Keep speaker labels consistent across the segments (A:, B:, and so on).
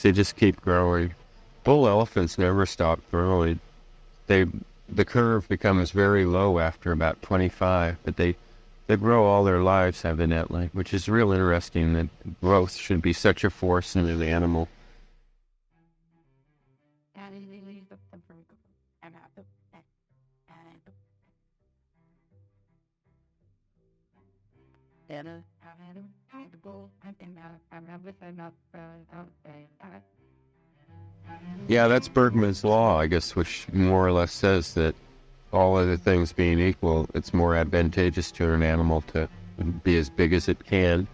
A: They just keep growing. Bull elephants never stop growing. The curve becomes very low after about 25, but they grow all their lives, evidently, which is real interesting that growth should be such a force in an animal. Yeah, that's Bergman's law, I guess, which more or less says that all other things being equal, it's more advantageous to an animal to be as big as it can.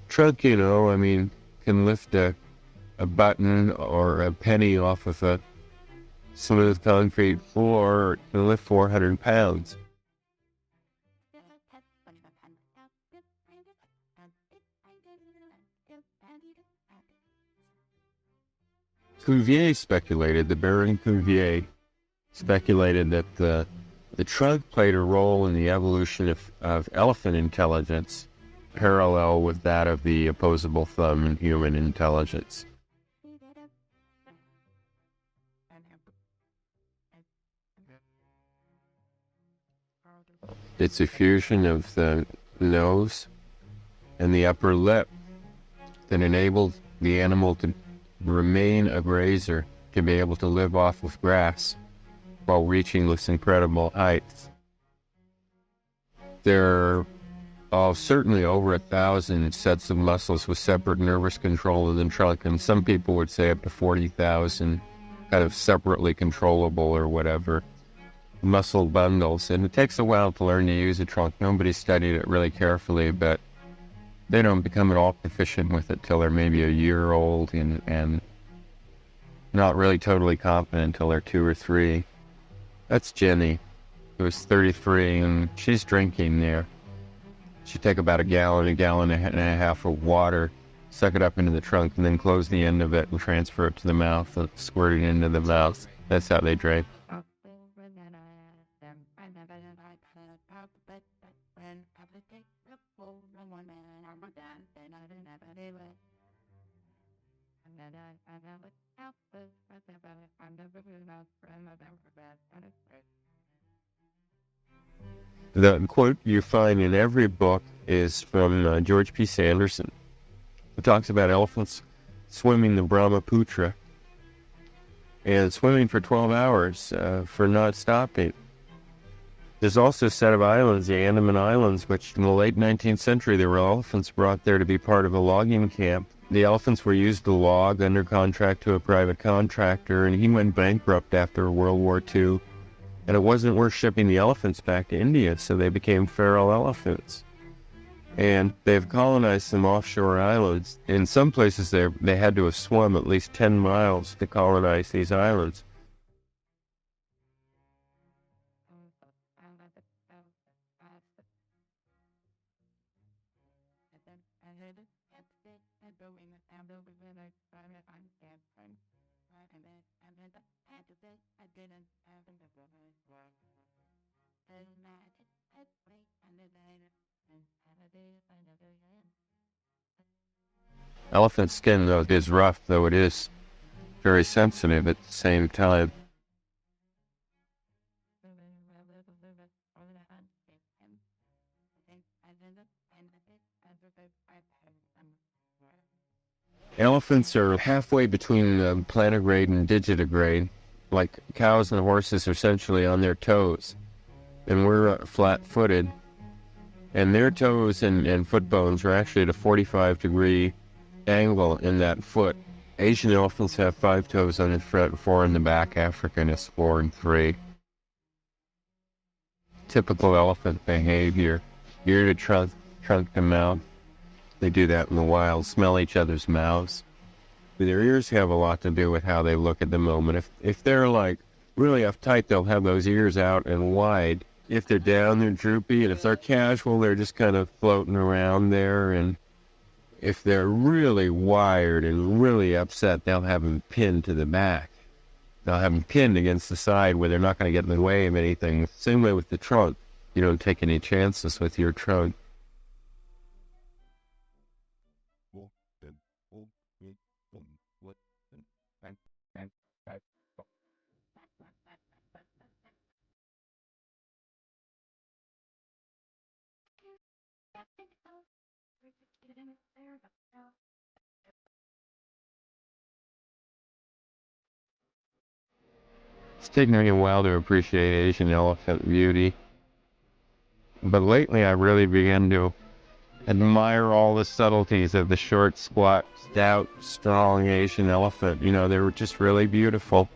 A: Truck, I mean, can lift a button or a penny off of a smooth concrete floor, or can lift 400 pounds. Cuvier speculated, the Baron Cuvier speculated that the trunk played a role in the evolution of elephant intelligence, parallel with that of the opposable thumb in human intelligence. It's a fusion of the nose and the upper lip that enabled the animal to remain a grazer, to be able to live off of grass while reaching this incredible heights. There are certainly over 1,000 sets of muscles with separate nervous control in the trunk, and some people would say up to 40,000 kind of separately controllable or whatever muscle bundles. And it takes a while to learn to use a trunk. Nobody studied it really carefully, but they don't become at all proficient with it till they're maybe a year old, and not really totally competent until they're 2 or 3. That's Jenny, who's 33, and she's drinking there. She'd take about a gallon and a half of water, suck it up into the trunk, and then close the end of it and transfer it to the mouth and squirt it into the mouth. That's how they drink. The quote you find in every book is from George P. Sanderson. It talks about elephants swimming the Brahmaputra and swimming for 12 hours for not stopping. There's also a set of islands, the Andaman Islands, which in the late 19th century there were elephants brought there to be part of a logging camp. The elephants were used to log under contract to a private contractor, and he went bankrupt after World War II. And it wasn't worth shipping the elephants back to India, so they became feral elephants. And they've colonized some offshore islands. In some places they had to have swum at least 10 miles to colonize these islands. Elephant skin, though, is rough, though it is very sensitive at the same time. Elephants are halfway between plantigrade and digitigrade. Like cows and horses are essentially on their toes. And we're flat-footed. And their toes and foot bones are actually at a 45-degree angle in that foot. Asian elephants have 5 toes on the front, 4 in the back. African is 4 and 3. typical elephant behavior. Ear to trunk to mouth. They do that in the wild, smell each other's mouths. Their ears have a lot to do with how they look at the moment. If they're like really uptight, they'll have those ears out and wide. If they're down, they're droopy. And if they're casual, they're just kind of floating around there. And if they're really wired and really upset, they'll have them pinned to the back. They'll have them pinned against the side where they're not going to get in the way of anything. Same way with the trunk. You don't take any chances with your trunk. It's taken me a while to appreciate Asian elephant beauty. But lately I really began to admire all the subtleties of the short, squat, stout, strong Asian elephant. You know, they were just really beautiful.